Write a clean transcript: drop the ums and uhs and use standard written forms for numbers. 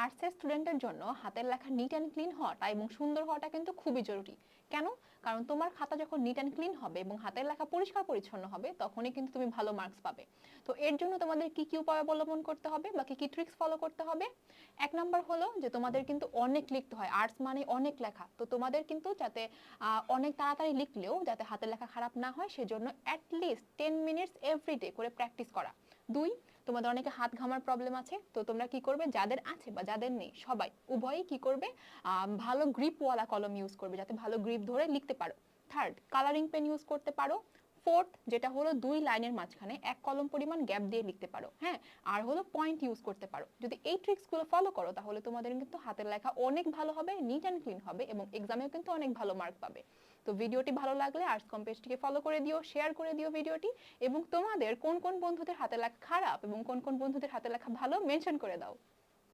আর্টসের স্টুডেন্টের জন্য হাতের লেখা নিট অ্যান্ড ক্লিন হওয়াটা এবং সুন্দর হওয়াটা কিন্তু খুবই জরুরি। কেন? কারণ তোমার খাতা যখন নিট অ্যান্ড ক্লিন হবে এবং হাতের লেখা পরিষ্কার পরিচ্ছন্ন হবে তখনই কিন্তু তুমি ভালো মার্কস পাবে। তো এর জন্য তোমাদের কি কি উপায় অবলম্বন করতে হবে বা কি কি ট্রিক্স ফলো করতে হবে? এক নম্বর হলো যে তোমাদের কিন্তু অনেক লিখতে হয়, আর্টস মানে অনেক লেখা, তো তোমাদের কিন্তু যাতে অনেক তাড়াতাড়ি লিখলেও যাতে হাতের লেখা খারাপ না হয় সেজন্য অ্যাটলিস্ট 10 মিনিটস এভরিডে করে প্র্যাকটিস করা। দুই, তোমাদের অনেকে হাত ঘামার প্রবলেম আছে, তো তোমরা কি করবে, যাদের আছে বা যাদের নেই সবাই উভয়ই কি করবে, ভালো গ্রিপওয়ালা কলম ইউজ করবে যাতে ভালো গ্রিপ ধরে লিখতে পারো। থার্ড, কালারিং পেন ইউজ করতে পারো। ফোর্থ, যেটা হলো 2 লাইনের মাঝখানে 1 কলম পরিমাণ গ্যাপ দিয়ে লিখতে পারো। হ্যাঁ, আর হলো পয়েন্ট ইউজ করতে পারো। যদি এই ট্রিক্সগুলো ফলো করো তাহলে তোমাদের কিন্তু হাতের লেখা অনেক ভালো হবে, নিট অ্যান্ড ক্লিন হবে এবং এক্সামেও কিন্তু অনেক ভালো মার্ক পাবে। তো ভিডিওটি ভালো লাগলে আর্টস কম পেজটিকে ফলো করে দিও, শেয়ার করে দিও ভিডিওটি, এবং তোমাদের কোন কোন বন্ধুদের হাতের লেখা খারাপ এবং কোন কোন বন্ধুদের হাতের লেখা ভালো মেনশন করে দাও।